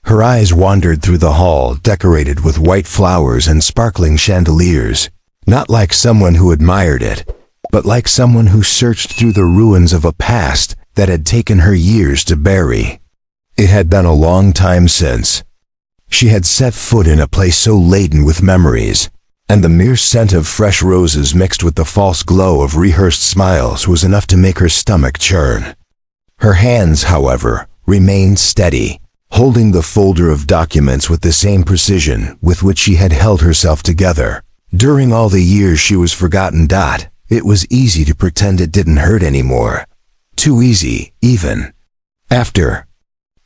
Her eyes wandered through the hall decorated with white flowers and sparkling chandeliers, not like someone who admired it, but like someone who searched through the ruins of a past that had taken her years to bury. It had been a long time since she had set foot in a place so laden with memories, and the mere scent of fresh roses mixed with the false glow of rehearsed smiles was enough to make her stomach churn. Her hands, however, remained steady, holding the folder of documents with the same precision with which she had held herself together. During all the years she was forgotten. It was easy to pretend it didn't hurt anymore. Too easy, even. After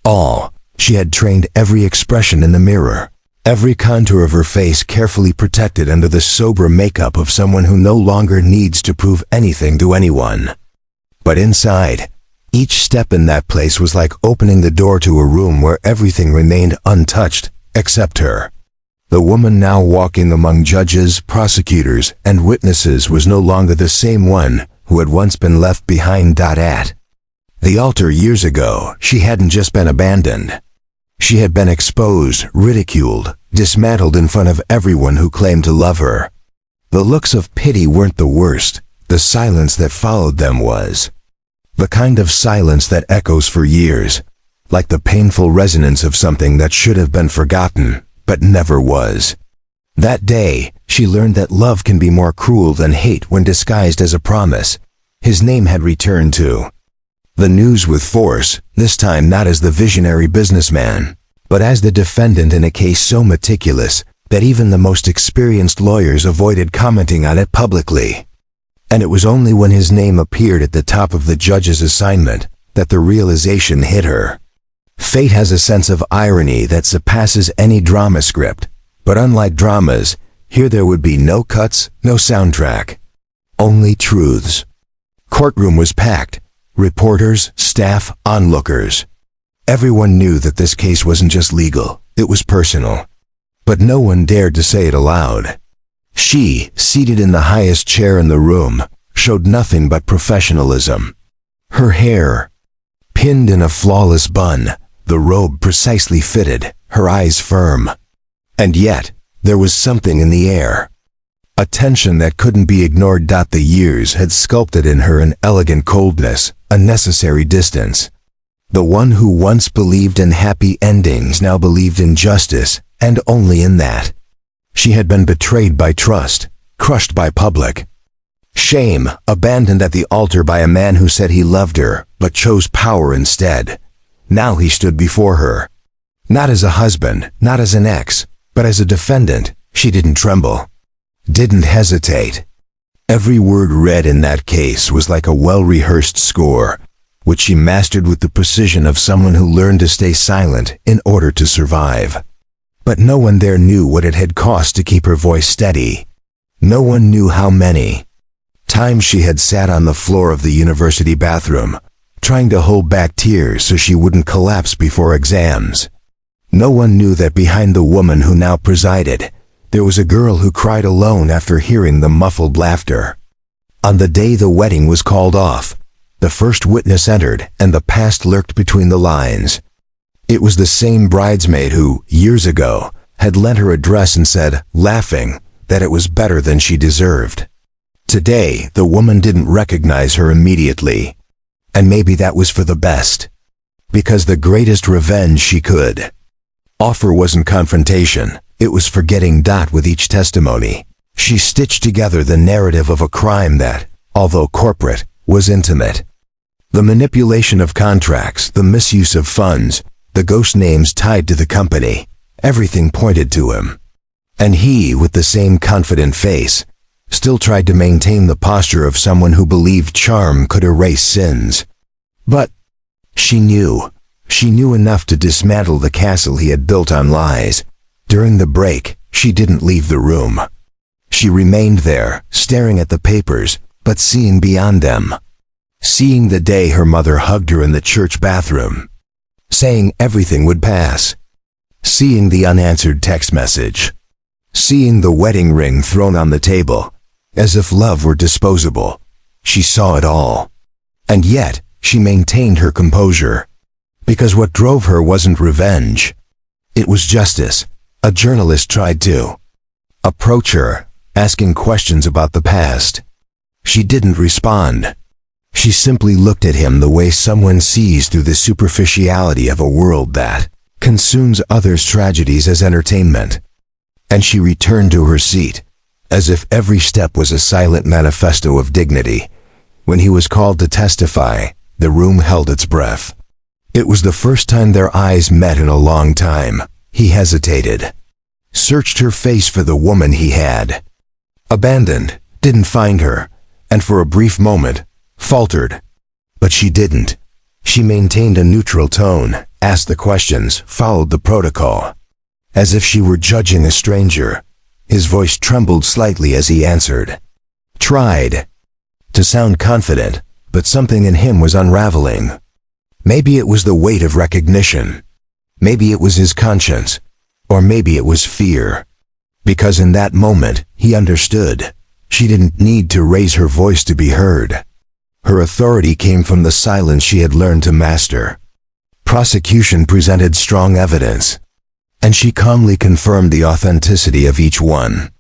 all, she had trained every expression in the mirror, every contour of her face carefully protected under the sober makeup of someone who no longer needs to prove anything to anyone. But inside, each step in that place was like opening the door to a room where everything remained untouched, except her. The woman now walking among judges, prosecutors, and witnesses was no longer the same one who had once been left behind. At the altar years ago, she hadn't just been abandoned. She had been exposed, ridiculed, dismantled in front of everyone who claimed to love her. The looks of pity weren't the worst. The silence that followed them was. The kind of silence that echoes for years, like the painful resonance of something that should have been forgotten, but never was. That day, she learned that love can be more cruel than hate when disguised as a promise. His name had returned to the news with force, this time not as the visionary businessman, but as the defendant in a case so meticulous that even the most experienced lawyers avoided commenting on it publicly. And it was only when his name appeared at the top of the judge's assignment that the realization hit her. Fate has a sense of irony that surpasses any drama script, but unlike dramas, here there would be no cuts, no soundtrack. Only truths. Courtroom was packed. Reporters, staff, onlookers. Everyone knew that this case wasn't just legal, it was personal. But no one dared to say it aloud. She, seated in the highest chair in the room, showed nothing but professionalism. Her hair, pinned in a flawless bun, the robe precisely fitted, her eyes firm. And yet, there was something in the air. A tension that couldn't be ignored. The years had sculpted in her an elegant coldness, a necessary distance. The one who once believed in happy endings now believed in justice, and only in that. She had been betrayed by trust, crushed by public shame, abandoned at the altar by a man who said he loved her, but chose power instead. Now he stood before her. Not as a husband, not as an ex, but as a defendant. She didn't tremble. Didn't hesitate. Every word read in that case was like a well-rehearsed score, which she mastered with the precision of someone who learned to stay silent in order to survive. But no one there knew what it had cost to keep her voice steady. No one knew how many times she had sat on the floor of the university bathroom, trying to hold back tears so she wouldn't collapse before exams. No one knew that behind the woman who now presided, there was a girl who cried alone after hearing the muffled laughter. On the day the wedding was called off, the first witness entered and the past lurked between the lines. It was the same bridesmaid who, years ago, had lent her a dress and said, laughing, that it was better than she deserved. Today, the woman didn't recognize her immediately. And maybe that was for the best. Because the greatest revenge she could offer wasn't confrontation, it was forgetting. With each testimony, she stitched together the narrative of a crime that, although corporate, was intimate. The manipulation of contracts, the misuse of funds, the ghost names tied to the company, everything pointed to him. And he, with the same confident face, still tried to maintain the posture of someone who believed charm could erase sins. But she knew enough to dismantle the castle he had built on lies. During the break, she didn't leave the room. She remained there, staring at the papers, but seeing beyond them. Seeing the day her mother hugged her in the church bathroom, saying everything would pass. Seeing the unanswered text message. Seeing the wedding ring thrown on the table, as if love were disposable. She saw it all. And yet, she maintained her composure. Because what drove her wasn't revenge. It was justice. A journalist tried to approach her, asking questions about the past. She didn't respond. She simply looked at him the way someone sees through the superficiality of a world that consumes others' tragedies as entertainment. And she returned to her seat, as if every step was a silent manifesto of dignity. When he was called to testify, the room held its breath. It was the first time their eyes met in a long time. He hesitated, searched her face for the woman he had abandoned, didn't find her, and for a brief moment, faltered. But she didn't. She maintained a neutral tone, asked the questions, followed the protocol. As if she were judging a stranger, his voice trembled slightly as he answered. Tried to sound confident, but something in him was unraveling. Maybe it was the weight of recognition. Maybe it was his conscience. Or maybe it was fear. Because in that moment, he understood. She didn't need to raise her voice to be heard. Her authority came from the silence she had learned to master. Prosecution presented strong evidence, and she calmly confirmed the authenticity of each one.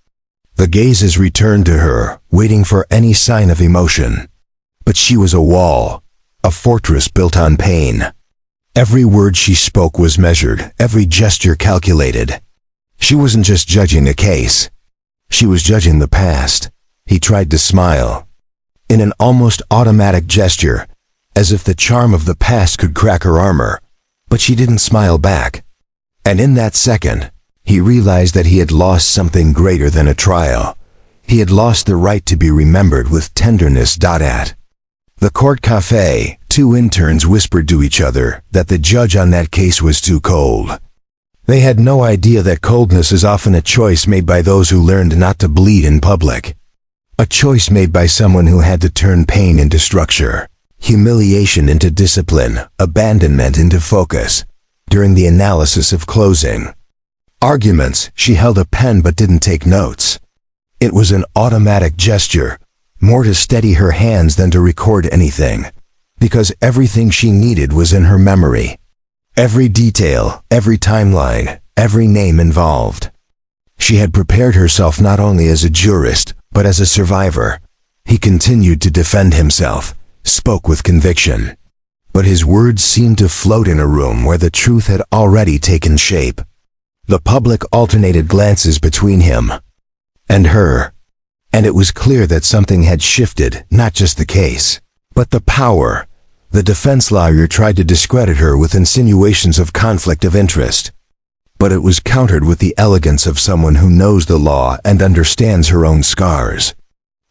The gazes returned to her, waiting for any sign of emotion. But she was a wall, a fortress built on pain. Every word she spoke was measured, every gesture calculated. She wasn't just judging a case. She was judging the past. He tried to smile, in an almost automatic gesture, as if the charm of the past could crack her armor. But she didn't smile back. And in that second, he realized that he had lost something greater than a trial. He had lost the right to be remembered with tenderness. At the court cafe, two interns whispered to each other that the judge on that case was too cold. They had no idea that coldness is often a choice made by those who learned not to bleed in public. A choice made by someone who had to turn pain into structure, humiliation into discipline, abandonment into focus. During the analysis of closing arguments, she held a pen but didn't take notes. It was an automatic gesture, more to steady her hands than to record anything, because everything she needed was in her memory. Every detail, every timeline, every name involved. She had prepared herself not only as a jurist, but as a survivor. He continued to defend himself, spoke with conviction. But his words seemed to float in a room where the truth had already taken shape. The public alternated glances between him and her, and it was clear that something had shifted, not just the case, but the power. The defense lawyer tried to discredit her with insinuations of conflict of interest, but it was countered with the elegance of someone who knows the law and understands her own scars.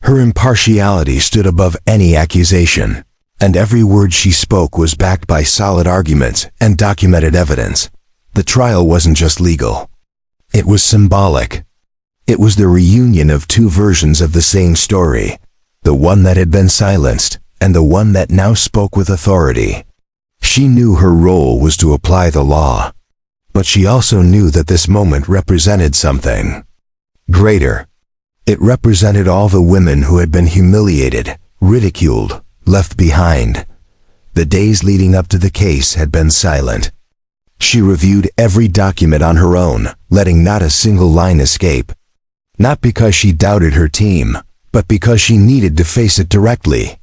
Her impartiality stood above any accusation, and every word she spoke was backed by solid arguments and documented evidence. The trial wasn't just legal. It was symbolic. It was the reunion of two versions of the same story, the one that had been silenced, and the one that now spoke with authority. She knew her role was to apply the law, but she also knew that this moment represented something greater. It represented all the women who had been humiliated, ridiculed, left behind. The days leading up to the case had been silent. She reviewed every document on her own, letting not a single line escape. Not because she doubted her team, but because she needed to face it directly.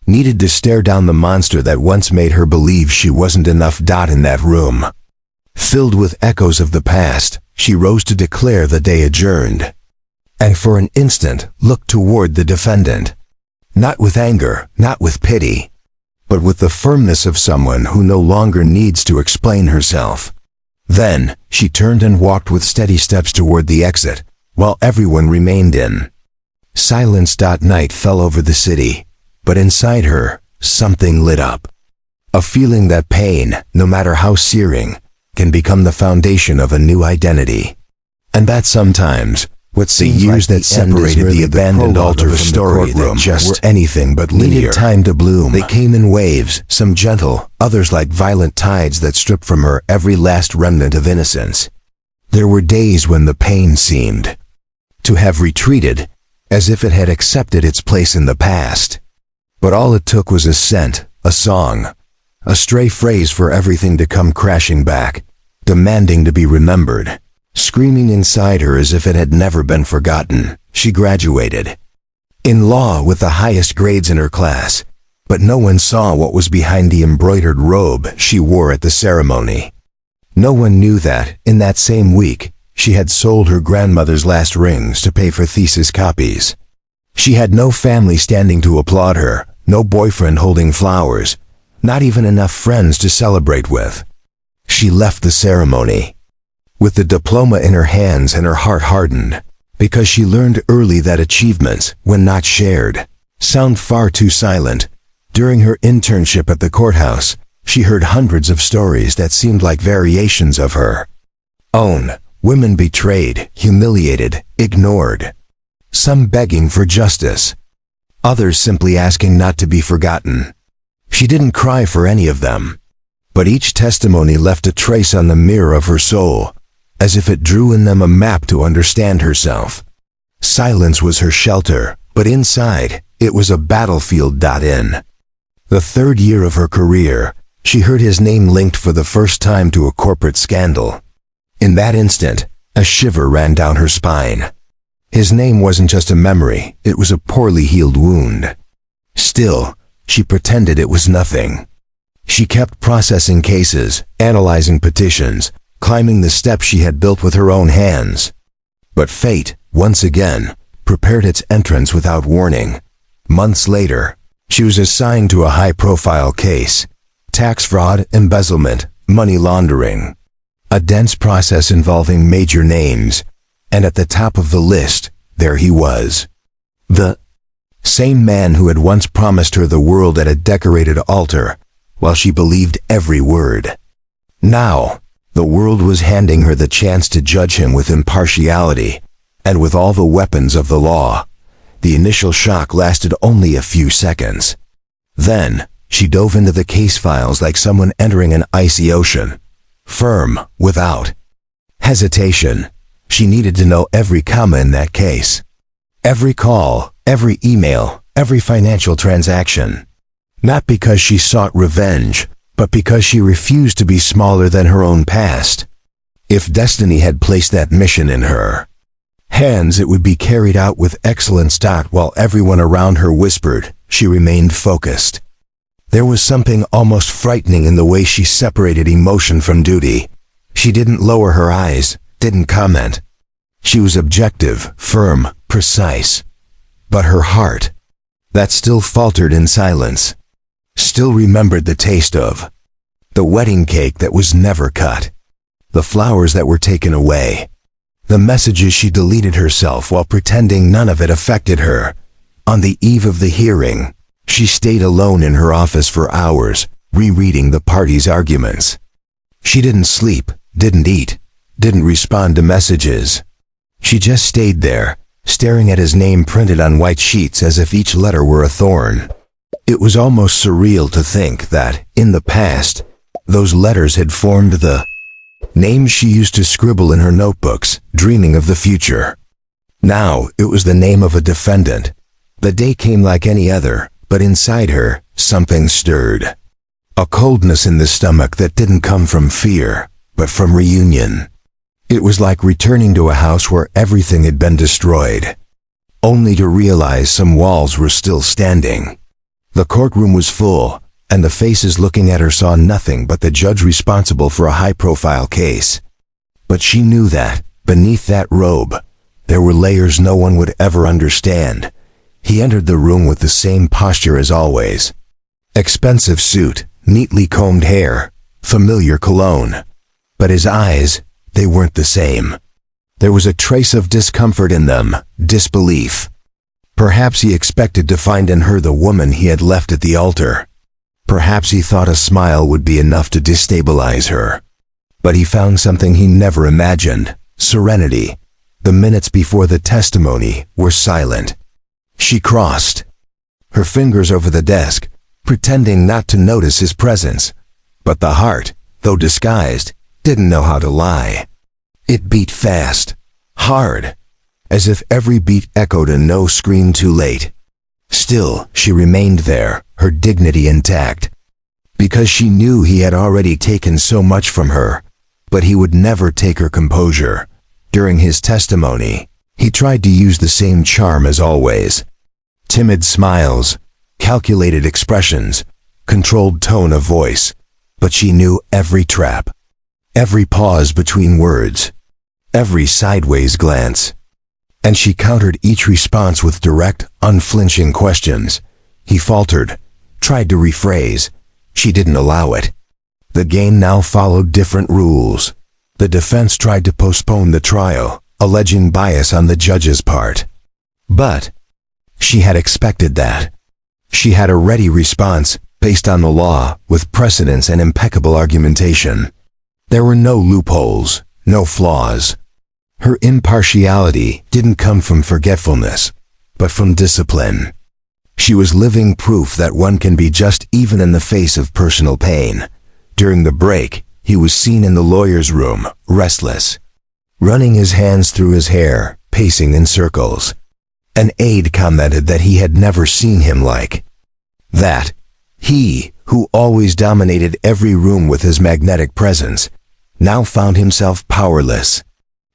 Needed to stare down the monster that once made her believe she wasn't enough. In that room, filled with echoes of the past, she rose to declare the day adjourned, and for an instant looked toward the defendant. Not with anger, not with pity, but with the firmness of someone who no longer needs to explain herself. Then, she turned and walked with steady steps toward the exit, while everyone remained in silence. Night fell over the city, but inside her, something lit up. A feeling that pain, no matter how searing, can become the foundation of a new identity. And that sometimes, what the years that separated the abandoned altar from the courtroom were anything but linear. Needed time to bloom. They came in waves, some gentle, others like violent tides that stripped from her every last remnant of innocence. There were days when the pain seemed to have retreated, as if it had accepted its place in the past. But all it took was a scent, a song, a stray phrase for everything to come crashing back. demanding to be remembered, screaming inside her as if it had never been forgotten. She graduated in law with the highest grades in her class, but no one saw what was behind the embroidered robe she wore at the ceremony. No one knew that, in that same week, she had sold her grandmother's last rings to pay for thesis copies. She had no family standing to applaud her, no boyfriend holding flowers, not even enough friends to celebrate with. She left the ceremony with the diploma in her hands and her heart hardened, because she learned early that achievements, when not shared, sound far too silent. During her internship at the courthouse, she heard hundreds of stories that seemed like variations of her own. Women betrayed, humiliated, ignored. Some begging for justice. Others simply asking not to be forgotten. She didn't cry for any of them, but each testimony left a trace on the mirror of her soul, as if it drew in them a map to understand herself. Silence was her shelter, but inside, it was a battlefield. In the third year of her career, she heard his name linked for the first time to a corporate scandal. In that instant, a shiver ran down her spine. His name wasn't just a memory, it was a poorly healed wound. Still, she pretended it was nothing. She kept processing cases, analyzing petitions, climbing the steps she had built with her own hands. But fate, once again, prepared its entrance without warning. Months later, she was assigned to a high-profile case: tax fraud, embezzlement, money laundering. A dense process involving major names, and at the top of the list, there he was. The same man who had once promised her the world at a decorated altar, while she believed every word. Now, the world was handing her the chance to judge him with impartiality, and with all the weapons of the law. The initial shock lasted only a few seconds. Then, she dove into the case files like someone entering an icy ocean. Firm, without hesitation. She needed to know every comma in that case. Every call, every email, every financial transaction. Not because she sought revenge, but because she refused to be smaller than her own past. If destiny had placed that mission in her hands, it would be carried out with excellence. While everyone around her whispered, she remained focused. There was something almost frightening in the way she separated emotion from duty. She didn't lower her eyes, didn't comment. She was objective, firm, precise. But her heart, that still faltered in silence, still remembered the taste of the wedding cake that was never cut, the flowers that were taken away, the messages she deleted herself while pretending none of it affected her. On the eve of the hearing, she stayed alone in her office for hours, rereading the parties' arguments. She didn't sleep, didn't eat, didn't respond to messages. She just stayed there, staring at his name printed on white sheets as if each letter were a thorn. It was almost surreal to think that, in the past, those letters had formed the names she used to scribble in her notebooks, dreaming of the future. Now, it was the name of a defendant. The day came like any other, but inside her, something stirred. A coldness in the stomach that didn't come from fear, but from reunion. It was like returning to a house where everything had been destroyed, only to realize some walls were still standing. The courtroom was full, and the faces looking at her saw nothing but the judge responsible for a high-profile case. But she knew that, beneath that robe, there were layers no one would ever understand. He entered the room with the same posture as always. Expensive suit, neatly combed hair, familiar cologne. But his eyes, they weren't the same. There was a trace of discomfort in them, disbelief. Perhaps he expected to find in her the woman he had left at the altar. Perhaps he thought a smile would be enough to destabilize her. But he found something he never imagined: serenity. The minutes before the testimony were silent. She crossed her fingers over the desk, pretending not to notice his presence. But the heart, though disguised, didn't know how to lie. It beat fast, hard, as if every beat echoed a no scream too late. Still, she remained there, her dignity intact. Because she knew he had already taken so much from her, but he would never take her composure. During his testimony, he tried to use the same charm as always. Timid smiles, calculated expressions, controlled tone of voice, but she knew every trap, every pause between words, every sideways glance. And she countered each response with direct, unflinching questions. He faltered, tried to rephrase. She didn't allow it. The game now followed different rules. The defense tried to postpone the trial, alleging bias on the judge's part. But she had expected that. She had a ready response, based on the law, with precedence and impeccable argumentation. There were no loopholes, no flaws. Her impartiality didn't come from forgetfulness, but from discipline. She was living proof that one can be just even in the face of personal pain. During the break, he was seen in the lawyer's room, restless, running his hands through his hair, pacing in circles. An aide commented that he had never seen him like that. He, who always dominated every room with his magnetic presence, now found himself powerless,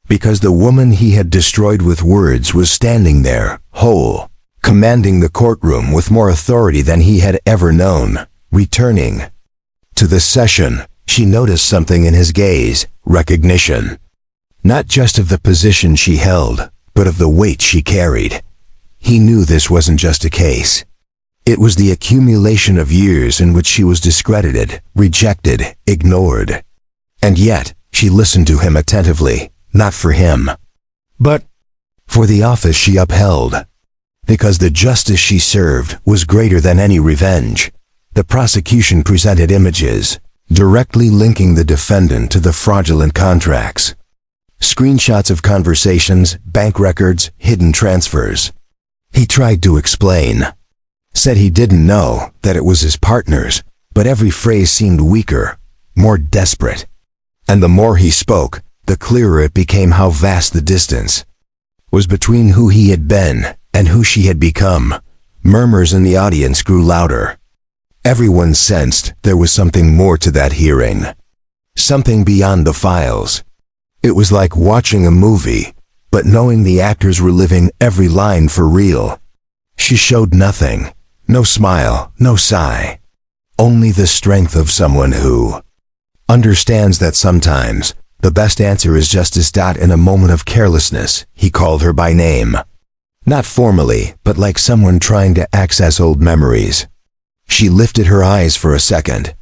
because the woman he had destroyed with words was standing there, whole, commanding the courtroom with more authority than he had ever known. Returning to the session, she noticed something in his gaze, recognition. Not just of the position she held, but of the weight she carried. He knew this wasn't just a case. It was the accumulation of years in which she was discredited, rejected, ignored. And yet, she listened to him attentively, not for him, but for the office she upheld. Because the justice she served was greater than any revenge. The prosecution presented images, directly linking the defendant to the fraudulent contracts. Screenshots of conversations, bank records, hidden transfers. He tried to explain. Said he didn't know, that it was his partner's, but every phrase seemed weaker, more desperate. And the more he spoke, the clearer it became how vast the distance was between who he had been and who she had become. Murmurs in the audience grew louder. Everyone sensed there was something more to that hearing. Something beyond the files. It was like watching a movie, but knowing the actors were living every line for real. She showed nothing. No smile, no sigh. Only the strength of someone who understands that sometimes the best answer is just as in a moment of carelessness. He called her by name. Not formally, but like someone trying to access old memories. She lifted her eyes for a second.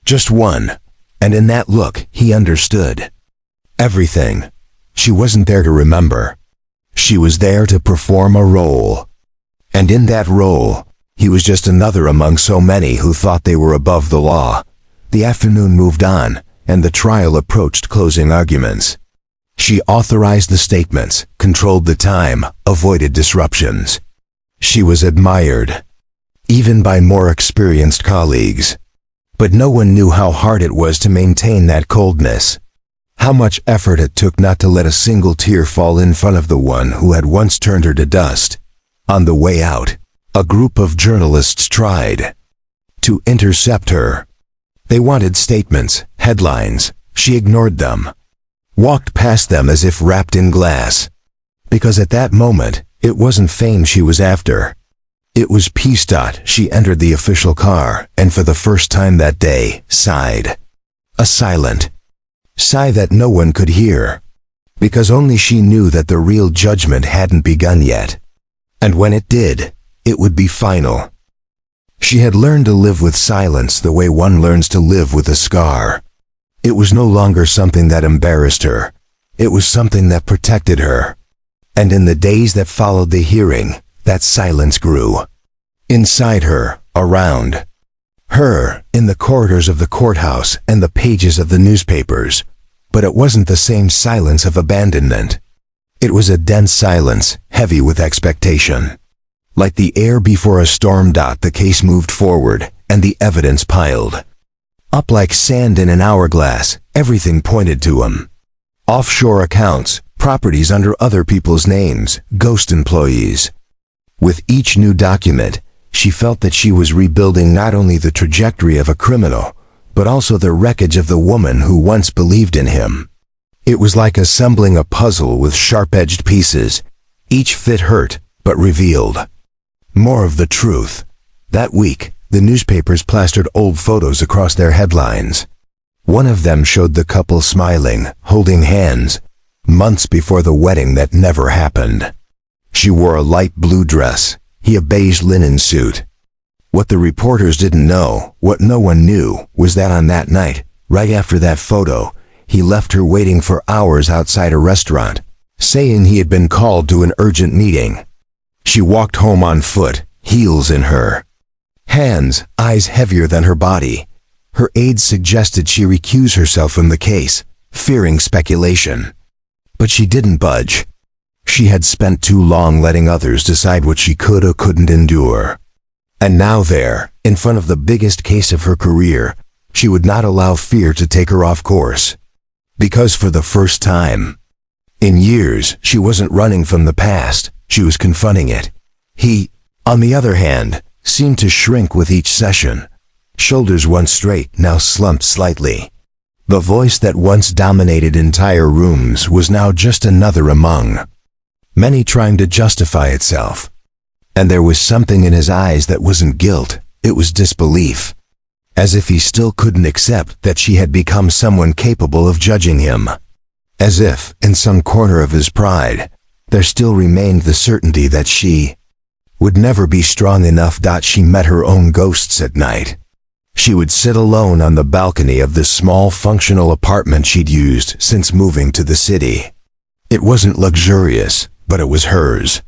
Just one. And in that look, he understood. Everything. She wasn't there to remember. She was there to perform a role. And in that role, he was just another among so many who thought they were above the law. The afternoon moved on, and the trial approached closing arguments. She authorized the statements, controlled the time, avoided disruptions. She was admired, even by more experienced colleagues. But no one knew how hard it was to maintain that coldness. How much effort it took not to let a single tear fall in front of the one who had once turned her to dust. On the way out, a group of journalists tried to intercept her. They wanted statements, headlines. She ignored them, walked past them as if wrapped in glass. Because at that moment, it wasn't fame she was after. It was peace. She entered the official car, and for the first time that day, sighed. A silent sigh that no one could hear. Because only she knew that the real judgment hadn't begun yet. And when it did, it would be final. She had learned to live with silence the way one learns to live with a scar. It was no longer something that embarrassed her. It was something that protected her. And in the days that followed the hearing, that silence grew. Inside her, around her, in the corridors of the courthouse and the pages of the newspapers. But it wasn't the same silence of abandonment. It was a dense silence, heavy with expectation. Like the air before a storm. The case moved forward, and the evidence piled up like sand in an hourglass. Everything pointed to him. Offshore accounts, properties under other people's names, ghost employees. With each new document, she felt that she was rebuilding not only the trajectory of a criminal, but also the wreckage of the woman who once believed in him. It was like assembling a puzzle with sharp-edged pieces. Each fit hurt, but revealed more of the truth. That week, the newspapers plastered old photos across their headlines. One of them showed the couple smiling, holding hands, months before the wedding that never happened. She wore a light blue dress, he a beige linen suit. What the reporters didn't know, what no one knew, was that on that night, right after that photo, he left her waiting for hours outside a restaurant, saying he had been called to an urgent meeting. She walked home on foot, heels in her hands, eyes heavier than her body. Her aides suggested she recuse herself from the case, fearing speculation. But she didn't budge. She had spent too long letting others decide what she could or couldn't endure. And now there, in front of the biggest case of her career, she would not allow fear to take her off course. Because for the first time in years, she wasn't running from the past, she was confronting it. He, on the other hand, seemed to shrink with each session. Shoulders once straight, now slumped slightly. The voice that once dominated entire rooms was now just another among many trying to justify itself. And there was something in his eyes that wasn't guilt, it was disbelief. As if he still couldn't accept that she had become someone capable of judging him. As if, in some corner of his pride, there still remained the certainty that she would never be strong enough. She met her own ghosts at night. She would sit alone on the balcony of the small functional apartment she'd used since moving to the city. It wasn't luxurious, but it was hers.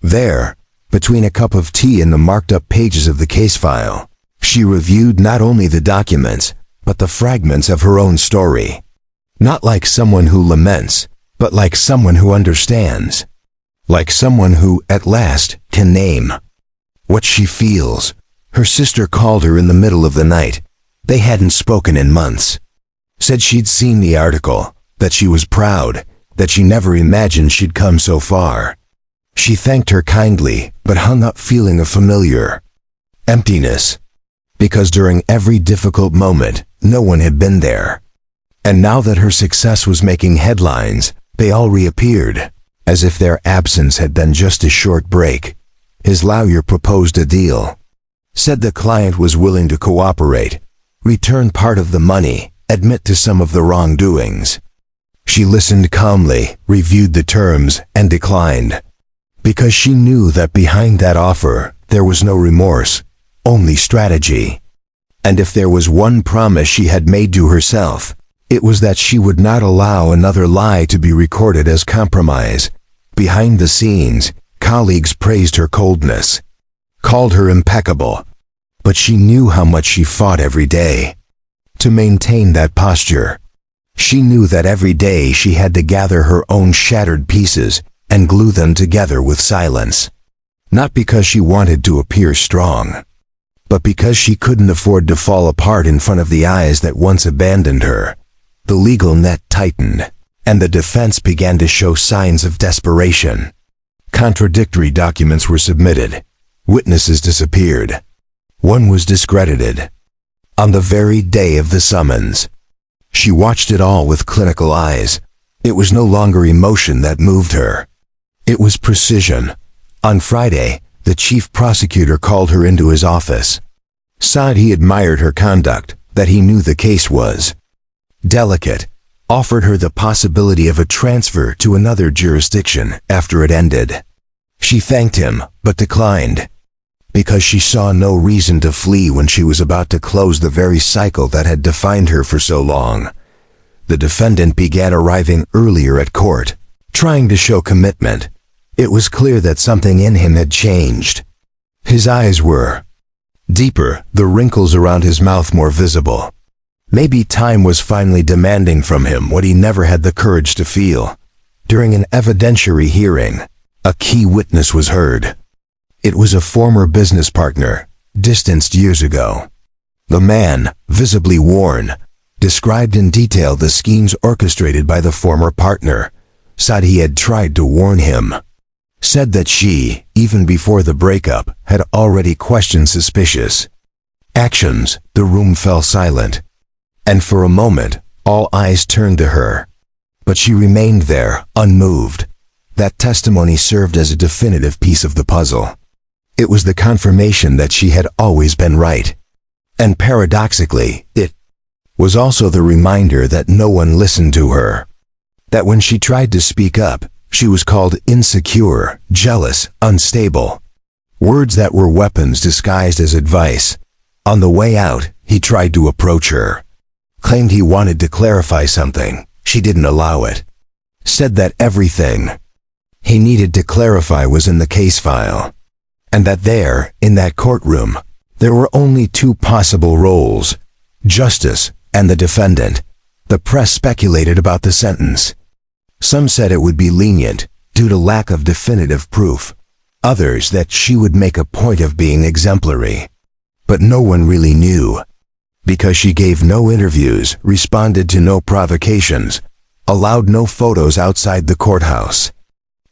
There, between a cup of tea and the marked-up pages of the case file, she reviewed not only the documents, but the fragments of her own story. Not like someone who laments, but like someone who understands. Like someone who, at last, can name what she feels. Her sister called her in the middle of the night. They hadn't spoken in months. Said she'd seen the article, that she was proud, that she never imagined she'd come so far. She thanked her kindly, but hung up feeling a familiar emptiness. Because during every difficult moment, no one had been there. And now that her success was making headlines, they all reappeared, as if their absence had been just a short break. His lawyer proposed a deal. Said the client was willing to cooperate, return part of the money, admit to some of the wrongdoings. She listened calmly, reviewed the terms, and declined. Because she knew that behind that offer, there was no remorse, only strategy. And if there was one promise she had made to herself, it was that she would not allow another lie to be recorded as compromise. Behind the scenes, colleagues praised her coldness, called her impeccable, but she knew how much she fought every day to maintain that posture. She knew that every day she had to gather her own shattered pieces and glue them together with silence. Not because she wanted to appear strong, but because she couldn't afford to fall apart in front of the eyes that once abandoned her. The legal net tightened, and the defense began to show signs of desperation. Contradictory documents were submitted. Witnesses disappeared. One was discredited. On the very day of the summons, she watched it all with clinical eyes. It was no longer emotion that moved her. It was precision. On Friday, the chief prosecutor called her into his office. Said he admired her conduct, that he knew the case was delicate, offered her the possibility of a transfer to another jurisdiction after it ended. She thanked him, but declined, because she saw no reason to flee when she was about to close the very cycle that had defined her for so long. The defendant began arriving earlier at court, trying to show commitment. It was clear that something in him had changed. His eyes were deeper, the wrinkles around his mouth more visible. Maybe time was finally demanding from him what he never had the courage to feel. During an evidentiary hearing, a key witness was heard. It was a former business partner, distanced years ago. The man, visibly worn, described in detail the schemes orchestrated by the former partner. Said he had tried to warn him. Said that she, even before the breakup, had already questioned suspicious actions. The room fell silent. And for a moment, all eyes turned to her. But she remained there, unmoved. That testimony served as a definitive piece of the puzzle. It was the confirmation that she had always been right. And paradoxically, it was also the reminder that no one listened to her. That when she tried to speak up, she was called insecure, jealous, unstable. Words that were weapons disguised as advice. On the way out, he tried to approach her. Claimed he wanted to clarify something. She didn't allow it. Said that everything he needed to clarify was in the case file. And that there, in that courtroom, there were only two possible roles: justice and the defendant. The press speculated about the sentence. Some said it would be lenient, due to lack of definitive proof. Others that she would make a point of being exemplary. But no one really knew. Because she gave no interviews, responded to no provocations, allowed no photos outside the courthouse.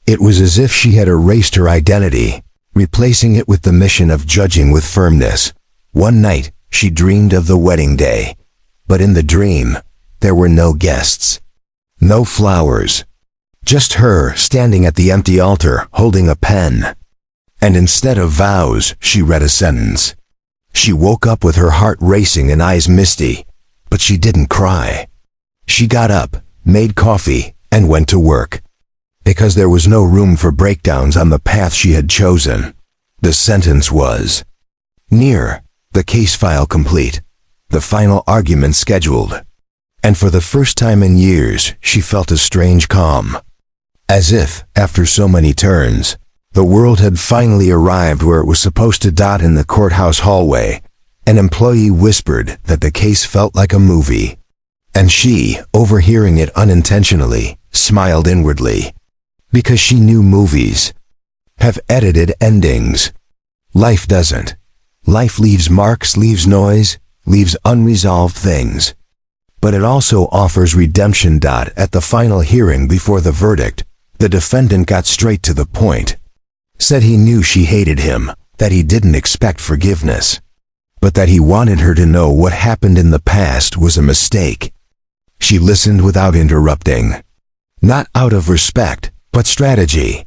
It was as if she had erased her identity, replacing it with the mission of judging with firmness. One night, she dreamed of the wedding day. But in the dream, there were no guests. No flowers. Just her standing at the empty altar, holding a pen. And instead of vows, she read a sentence. She woke up with her heart racing and eyes misty, but she didn't cry. She got up, made coffee, and went to work. Because there was no room for breakdowns on the path she had chosen. The sentence was, near, the case file complete, the final argument scheduled. And for the first time in years, she felt a strange calm. As if, after so many turns, the world had finally arrived where it was supposed to. In the courthouse hallway, an employee whispered that the case felt like a movie. And she, overhearing it unintentionally, smiled inwardly. Because she knew movies have edited endings. Life doesn't. Life leaves marks, leaves noise, leaves unresolved things. But it also offers redemption. At the final hearing before the verdict, the defendant got straight to the point. Said he knew she hated him, that he didn't expect forgiveness, but that he wanted her to know what happened in the past was a mistake. She listened without interrupting. Not out of respect, but strategy.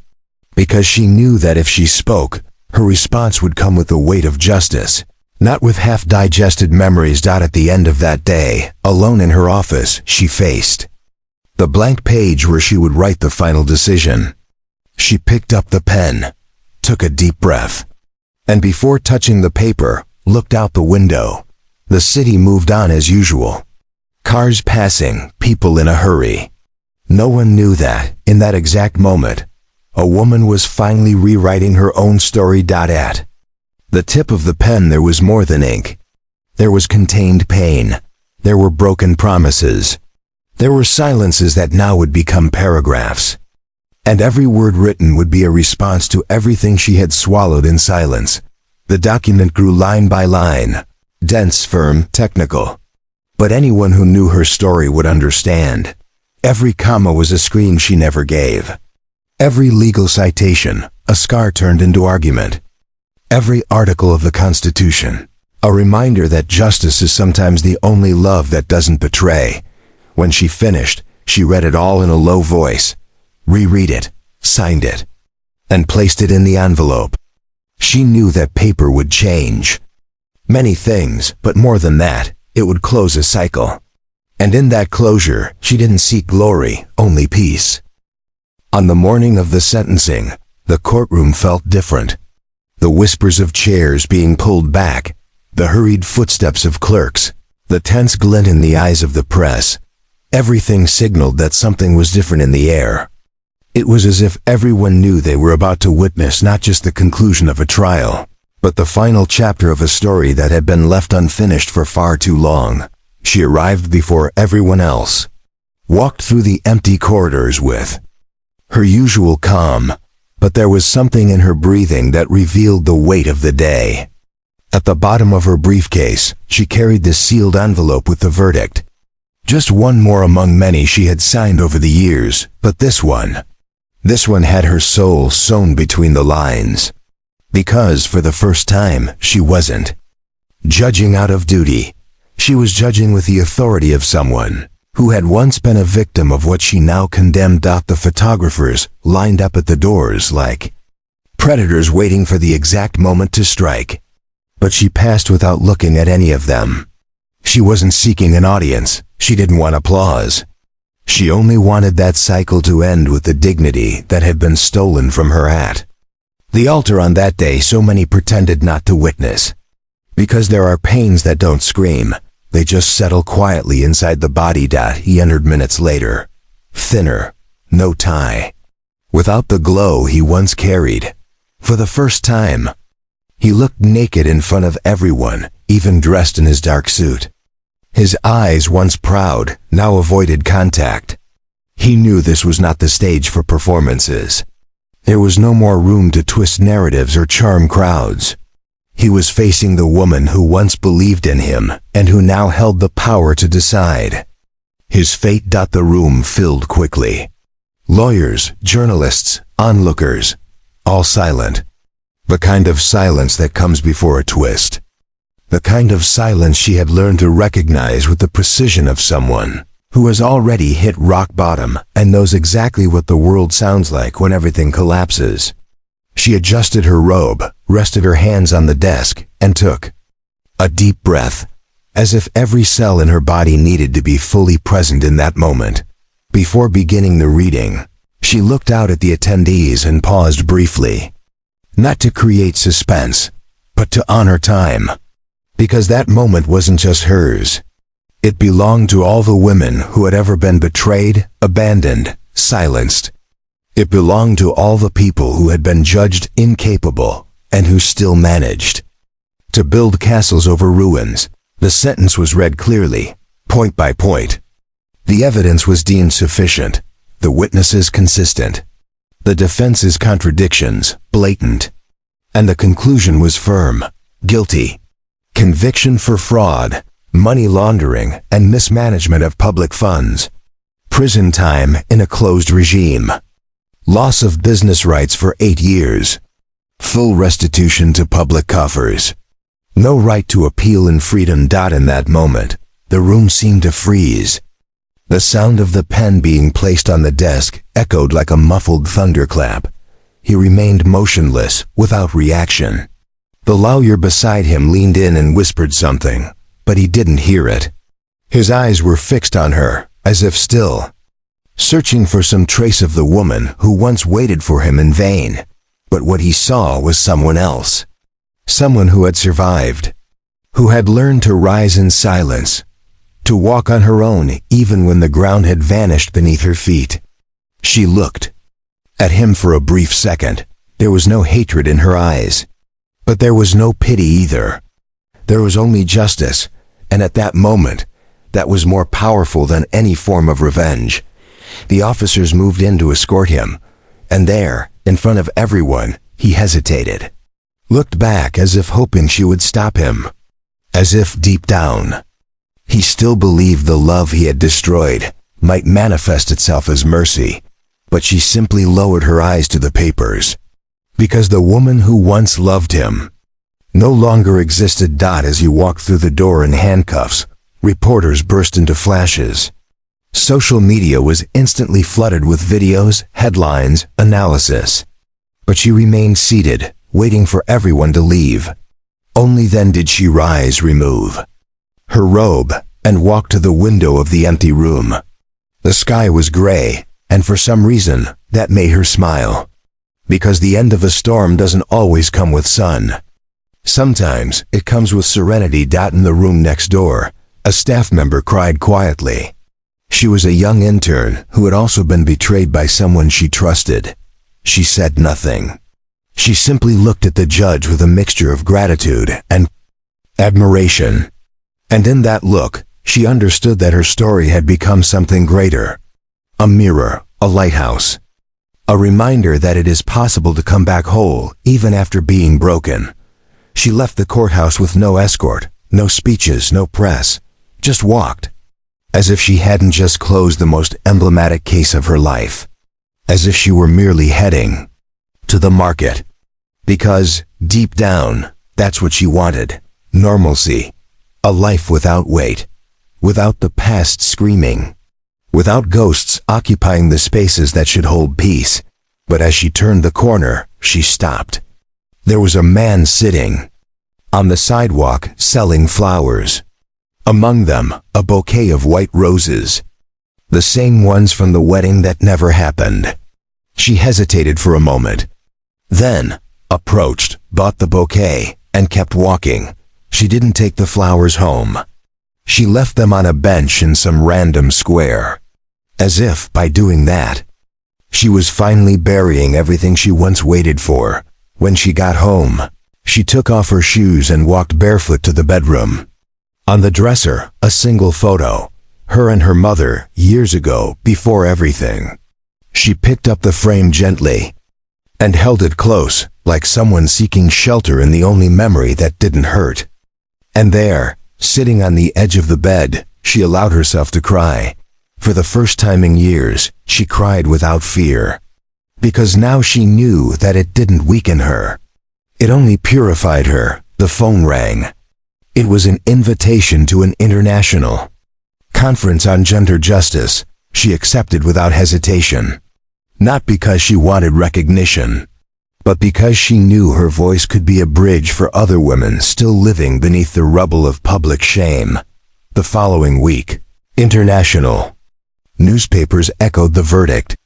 Because she knew that if she spoke, her response would come with the weight of justice, not with half-digested memories. At the end of that day, alone in her office, she faced the blank page where she would write the final decision. She picked up the pen, took a deep breath, and before touching the paper, looked out the window. The city moved on as usual. Cars passing, people in a hurry. No one knew that, in that exact moment, a woman was finally rewriting her own story. At the tip of the pen there was more than ink. There was contained pain. There were broken promises. There were silences that now would become paragraphs. And every word written would be a response to everything she had swallowed in silence. The document grew line by line, dense, firm, technical. But anyone who knew her story would understand. Every comma was a scream she never gave. Every legal citation, a scar turned into argument. Every article of the Constitution, a reminder that justice is sometimes the only love that doesn't betray. When she finished, she read it all in a low voice. Reread it, signed it, and placed it in the envelope. She knew that paper would change many things, but more than that, it would close a cycle. And in that closure, she didn't seek glory, only peace. On the morning of the sentencing, the courtroom felt different. The whispers of chairs being pulled back, the hurried footsteps of clerks, the tense glint in the eyes of the press, everything signaled that something was different in the air. It was as if everyone knew they were about to witness not just the conclusion of a trial, but the final chapter of a story that had been left unfinished for far too long. She arrived before everyone else, walked through the empty corridors with her usual calm, but there was something in her breathing that revealed the weight of the day. At the bottom of her briefcase, she carried the sealed envelope with the verdict. Just one more among many she had signed over the years, but this one had her soul sewn between the lines. Because, for the first time, she wasn't judging out of duty. She was judging with the authority of someone who had once been a victim of what she now condemned. The photographers lined up at the doors like predators waiting for the exact moment to strike. But she passed without looking at any of them. She wasn't seeking an audience. She didn't want applause. She only wanted that cycle to end with the dignity that had been stolen from her at the altar on that day so many pretended not to witness. Because there are pains that don't scream. They just settle quietly inside the body. He entered minutes later. Thinner. No tie. Without the glow he once carried. For the first time. He looked naked in front of everyone, even dressed in his dark suit. His eyes, once proud, now avoided contact. He knew this was not the stage for performances. There was no more room to twist narratives or charm crowds. He was facing the woman who once believed in him and who now held the power to decide. His fate. The room filled quickly. Lawyers, journalists, onlookers, all silent. The kind of silence that comes before a twist. The kind of silence she had learned to recognize with the precision of someone who has already hit rock bottom and knows exactly what the world sounds like when everything collapses. She adjusted her robe, rested her hands on the desk, and took a deep breath, as if every cell in her body needed to be fully present in that moment. Before beginning the reading, she looked out at the attendees and paused briefly. Not to create suspense, but to honor time. Because that moment wasn't just hers. It belonged to all the women who had ever been betrayed, abandoned, silenced. It belonged to all the people who had been judged incapable and who still managed to build castles over ruins. The sentence was read clearly, point by point. The evidence was deemed sufficient, the witnesses consistent, the defense's contradictions blatant, and the conclusion was firm: guilty. Conviction for fraud, money laundering, and mismanagement of public funds. Prison time in a closed regime. Loss of business rights for 8 years. Full restitution to public coffers. No right to appeal in freedom. In that moment, the room seemed to freeze. The sound of the pen being placed on the desk echoed like a muffled thunderclap. He remained motionless, without reaction. The lawyer beside him leaned in and whispered something, but he didn't hear it. His eyes were fixed on her, as if still searching for some trace of the woman who once waited for him in vain. But what he saw was someone else. Someone who had survived. Who had learned to rise in silence. To walk on her own even when the ground had vanished beneath her feet. She looked at him for a brief second. There was no hatred in her eyes. But there was no pity either. There was only justice, and at that moment, that was more powerful than any form of revenge. The officers moved in to escort him, and there, in front of everyone, he hesitated. Looked back as if hoping she would stop him. As if deep down, he still believed the love he had destroyed might manifest itself as mercy. But she simply lowered her eyes to the papers. Because the woman who once loved him no longer existed. As he walked through the door in handcuffs, reporters burst into flashes. Social media was instantly flooded with videos, headlines, analysis. But she remained seated, waiting for everyone to leave. Only then did she rise, remove her robe, and walk to the window of the empty room. The sky was gray, and for some reason, that made her smile. Because the end of a storm doesn't always come with sun. Sometimes it comes with serenity. In the room next door, a staff member cried quietly. She was a young intern who had also been betrayed by someone she trusted. She said nothing. She simply looked at the judge with a mixture of gratitude and admiration. And in that look, she understood that her story had become something greater. A mirror, a lighthouse. A reminder that it is possible to come back whole, even after being broken. She left the courthouse with no escort, no speeches, no press. Just walked. As if she hadn't just closed the most emblematic case of her life. As if she were merely heading to the market. Because, deep down, that's what she wanted. Normalcy. A life without weight, without the past screaming, without ghosts occupying the spaces that should hold peace. But as she turned the corner, she stopped. There was a man sitting on the sidewalk selling flowers. Among them, a bouquet of white roses, the same ones from the wedding that never happened. She hesitated for a moment, then approached, bought the bouquet, and kept walking. She didn't take the flowers home. She left them on a bench in some random square. As if, by doing that, she was finally burying everything she once waited for. When she got home, she took off her shoes and walked barefoot to the bedroom. On the dresser, a single photo, her and her mother, years ago, before everything. She picked up the frame gently and held it close, like someone seeking shelter in the only memory that didn't hurt. And there, sitting on the edge of the bed, she allowed herself to cry. For the first time in years, she cried without fear. Because now she knew that it didn't weaken her. It only purified her. The phone rang. It was an invitation to an international conference on gender justice. She accepted without hesitation. Not because she wanted recognition, but because she knew her voice could be a bridge for other women still living beneath the rubble of public shame. The following week, international newspapers echoed the verdict.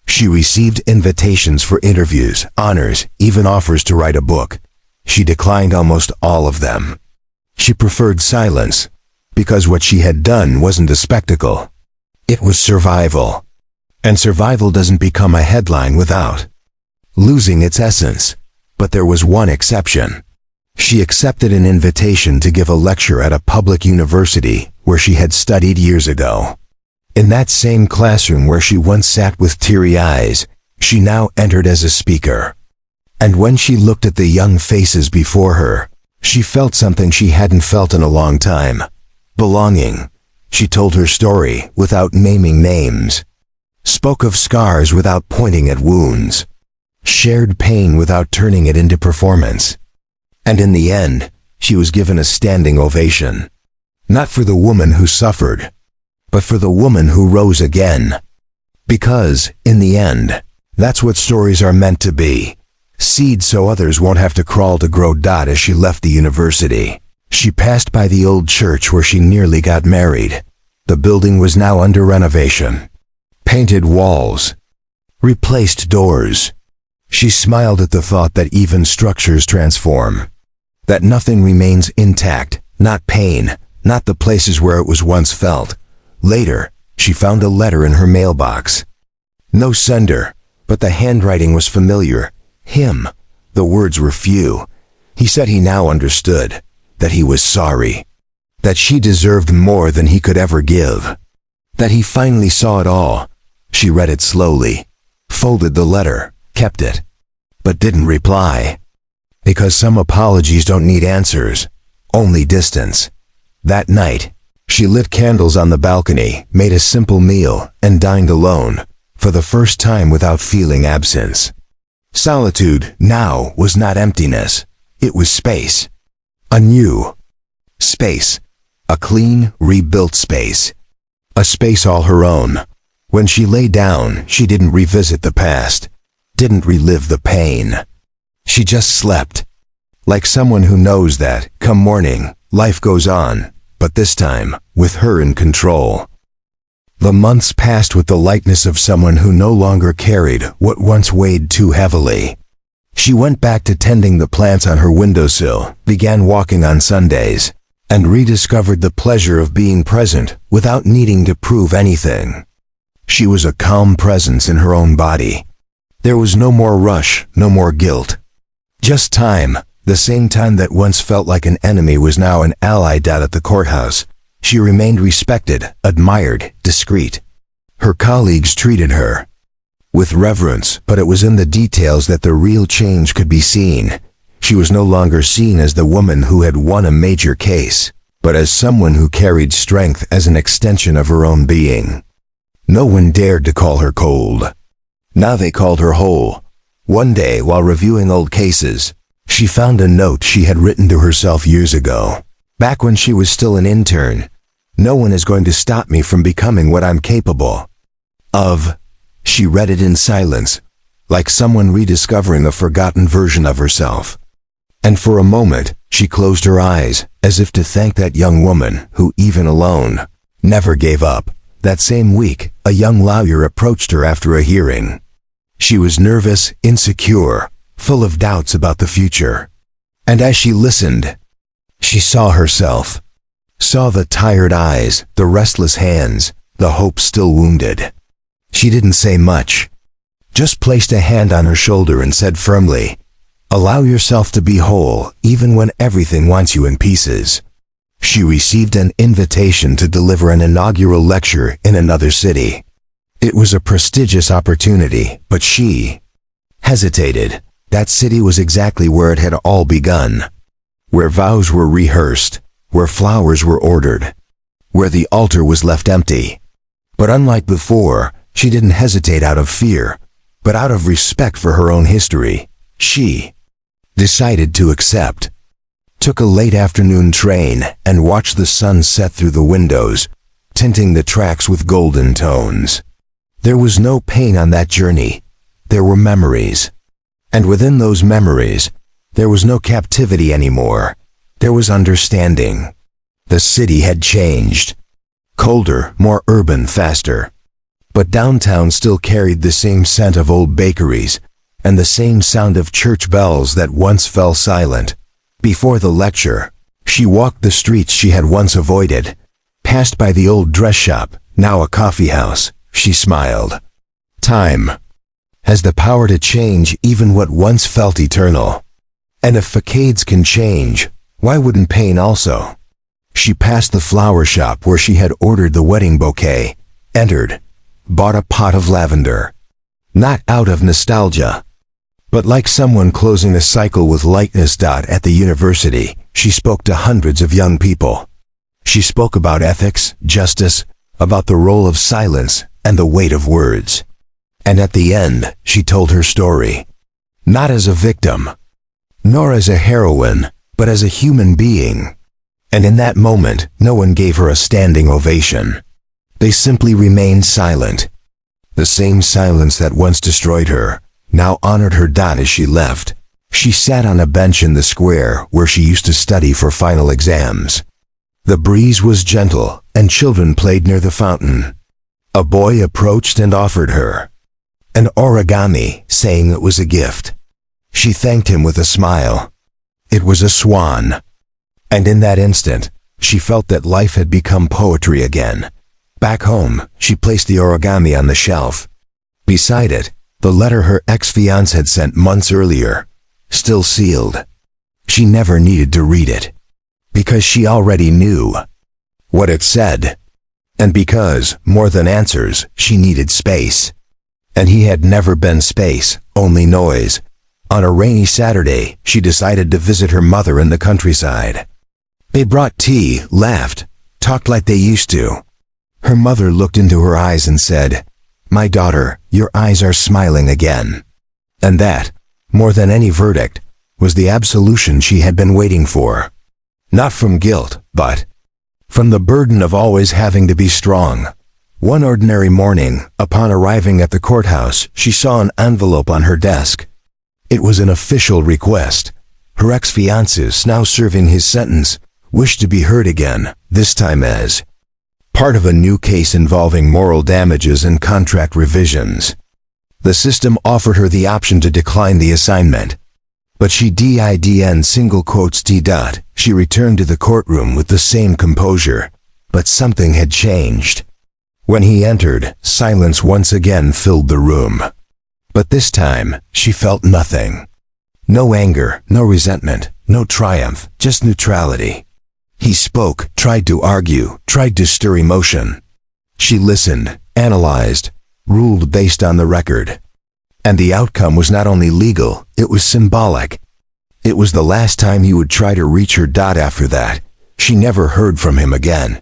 She received invitations for interviews, honors, even offers to write a book. She declined almost all of them. She preferred silence, because what she had done wasn't a spectacle. It was survival. And survival doesn't become a headline without losing its essence. But there was one exception. She accepted an invitation to give a lecture at a public university where she had studied years ago. In that same classroom where she once sat with teary eyes, she now entered as a speaker. And when she looked at the young faces before her, she felt something she hadn't felt in a long time. Belonging. She told her story without naming names. Spoke of scars without pointing at wounds. Shared pain without turning it into performance. And in the end, she was given a standing ovation. Not for the woman who suffered, but for the woman who rose again. Because, in the end, that's what stories are meant to be. Seeds so others won't have to crawl to grow. As she left the university, she passed by the old church where she nearly got married. The building was now under renovation. Painted walls. Replaced doors. She smiled at the thought that even structures transform. That nothing remains intact, not pain, not the places where it was once felt. Later, she found a letter in her mailbox. No sender, but the handwriting was familiar. Him. The words were few. He said he now understood, that he was sorry, that she deserved more than he could ever give, that he finally saw it all. She read it slowly, folded the letter, kept it, but didn't reply. Because some apologies don't need answers, only distance. That night, she lit candles on the balcony, made a simple meal, and dined alone, for the first time without feeling absence. Solitude, now, was not emptiness. It was space. A new space. A clean, rebuilt space. A space all her own. When she lay down, she didn't revisit the past, didn't relive the pain. She just slept. Like someone who knows that, come morning, life goes on, but this time, with her in control. The months passed with the lightness of someone who no longer carried what once weighed too heavily. She went back to tending the plants on her windowsill, began walking on Sundays, and rediscovered the pleasure of being present without needing to prove anything. She was a calm presence in her own body. There was no more rush, no more guilt. Just time. The same time that once felt like an enemy was now an ally. At the courthouse, she remained respected, admired, discreet. Her colleagues treated her with reverence, but it was in the details that the real change could be seen. She was no longer seen as the woman who had won a major case, but as someone who carried strength as an extension of her own being. No one dared to call her cold. Now they called her whole. One day, while reviewing old cases, she found a note she had written to herself years ago. Back when she was still an intern. No one is going to stop me from becoming what I'm capable of. She read it in silence, like someone rediscovering a forgotten version of herself. And for a moment, she closed her eyes, as if to thank that young woman who, even alone, never gave up. That same week, a young lawyer approached her after a hearing. She was nervous, insecure, full of doubts about the future. And as she listened, she saw herself. Saw the tired eyes, the restless hands, the hope still wounded. She didn't say much, just placed a hand on her shoulder and said firmly, "Allow yourself to be whole, even when everything wants you in pieces." She received an invitation to deliver an inaugural lecture in another city. It was a prestigious opportunity, but she hesitated. That city was exactly where it had all begun, where vows were rehearsed, where flowers were ordered, where the altar was left empty. But unlike before, she didn't hesitate out of fear, but out of respect for her own history. She decided to accept. Took a late afternoon train and watched the sun set through the windows, tinting the tracks with golden tones. There was no pain on that journey. There were memories. And within those memories, there was no captivity anymore. There was understanding. The city had changed. Colder, more urban, faster. But downtown still carried the same scent of old bakeries and the same sound of church bells that once fell silent. Before the lecture, she walked the streets she had once avoided, passed by the old dress shop, now a coffee house. She smiled. Time has the power to change even what once felt eternal. And if facades can change, why wouldn't pain also? She passed the flower shop where she had ordered the wedding bouquet, entered, bought a pot of lavender. Not out of nostalgia, but like someone closing a cycle with lightness. At the university, she spoke to hundreds of young people. She spoke about ethics, justice, about the role of silence and the weight of words. And at the end, she told her story. Not as a victim, nor as a heroine, but as a human being. And in that moment, no one gave her a standing ovation. They simply remained silent. The same silence that once destroyed her now honored her. As she left, she sat on a bench in the square where she used to study for final exams. The breeze was gentle, and children played near the fountain. A boy approached and offered her an origami, saying it was a gift. She thanked him with a smile. It was a swan. And in that instant, she felt that life had become poetry again. Back home, she placed the origami on the shelf. Beside it, the letter her ex-fiancé had sent months earlier, still sealed. She never needed to read it, because she already knew what it said. And because, more than answers, she needed space. And he had never been space, only noise. On a rainy Saturday, she decided to visit her mother in the countryside. They brought tea, laughed, talked like they used to. Her mother looked into her eyes and said, "My daughter, your eyes are smiling again." And that, more than any verdict, was the absolution she had been waiting for. Not from guilt, but from the burden of always having to be strong. One ordinary morning, upon arriving at the courthouse, she saw an envelope on her desk. It was an official request. Her ex-fiancé, now serving his sentence, wished to be heard again, this time as part of a new case involving moral damages and contract revisions. The system offered her the option to decline the assignment. But she didn't. She returned to the courtroom with the same composure. But something had changed. When he entered, silence once again filled the room. But this time, she felt nothing. No anger, no resentment, no triumph, just neutrality. He spoke, tried to argue, tried to stir emotion. She listened, analyzed, ruled based on the record. And the outcome was not only legal, it was symbolic. It was the last time he would try to reach her. After that, she never heard from him again.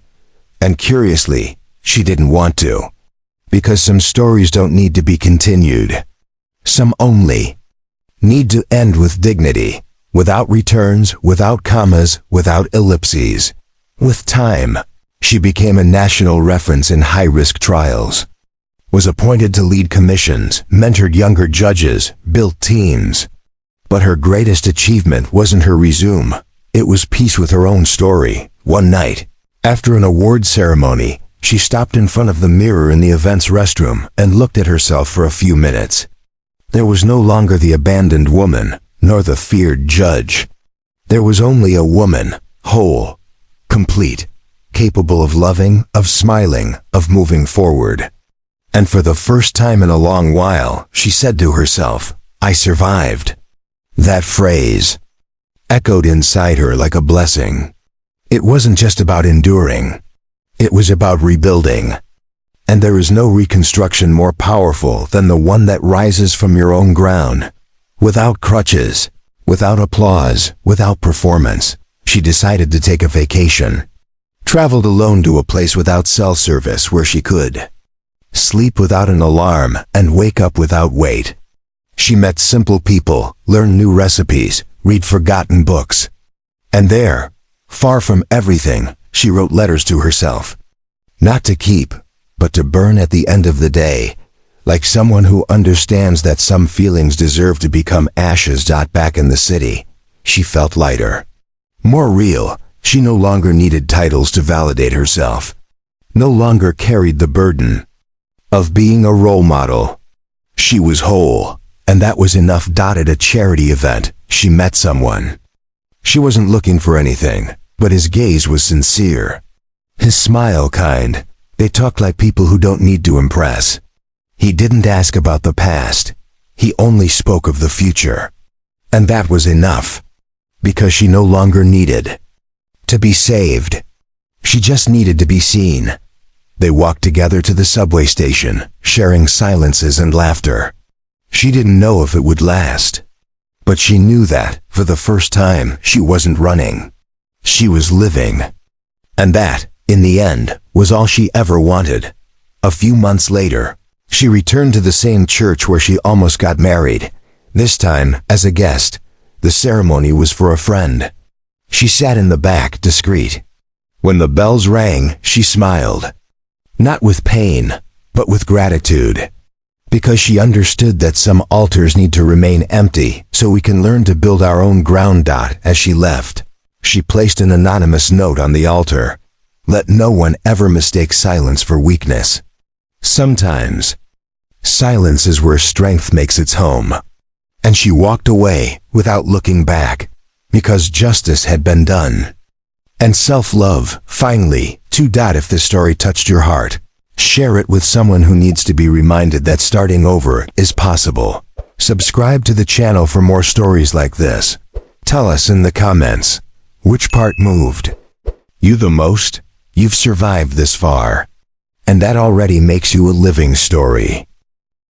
And curiously, she didn't want to. Because some stories don't need to be continued. Some only need to end with dignity. without returns, without commas, without ellipses. With time, she became a national reference in high-risk trials, was appointed to lead commissions, mentored younger judges, built teams. But her greatest achievement wasn't her resume. It was peace with her own story. One night, after an award ceremony, she stopped in front of the mirror in the event's restroom and looked at herself for a few minutes. There was no longer the abandoned woman, nor the feared judge. There was only a woman, whole, complete, capable of loving, of smiling, of moving forward. And for the first time in a long while, she said to herself, "I survived." That phrase echoed inside her like a blessing. It wasn't just about enduring. It was about rebuilding. And there is no reconstruction more powerful than the one that rises from your own ground. Without crutches, without applause, without performance, she decided to take a vacation. Traveled alone to a place without cell service where she could sleep without an alarm and wake up without weight. She met simple people, learned new recipes, read forgotten books. And there, far from everything, she wrote letters to herself. Not to keep, but to burn at the end of the day, like someone who understands that some feelings deserve to become ashes. Back in the city, she felt lighter. More real. She no longer needed titles to validate herself. No longer carried the burden of being a role model. She was whole, and that was enough. At a charity event, she met someone. She wasn't looking for anything, but his gaze was sincere. His smile kind. They talked like people who don't need to impress. He didn't ask about the past. He only spoke of the future. And that was enough. Because she no longer needed to be saved. She just needed to be seen. They walked together to the subway station, sharing silences and laughter. She didn't know if it would last. But she knew that, for the first time, she wasn't running. She was living. And that, in the end, was all she ever wanted. A few months later, she returned to the same church where she almost got married, this time as a guest. The ceremony was for a friend. She sat in the back, discreet. When the bells rang, she smiled. Not with pain, but with gratitude. Because she understood that some altars need to remain empty so we can learn to build our own ground. As she left, she placed an anonymous note on the altar. Let no one ever mistake silence for weakness. Sometimes, silence is where strength makes its home. And she walked away without looking back, because justice had been done. And self-love, finally, too. If this story touched your heart, share it with someone who needs to be reminded that starting over is possible. Subscribe to the channel for more stories like this. Tell us in the comments, which part moved you the most? You've survived this far. And that already makes you a living story.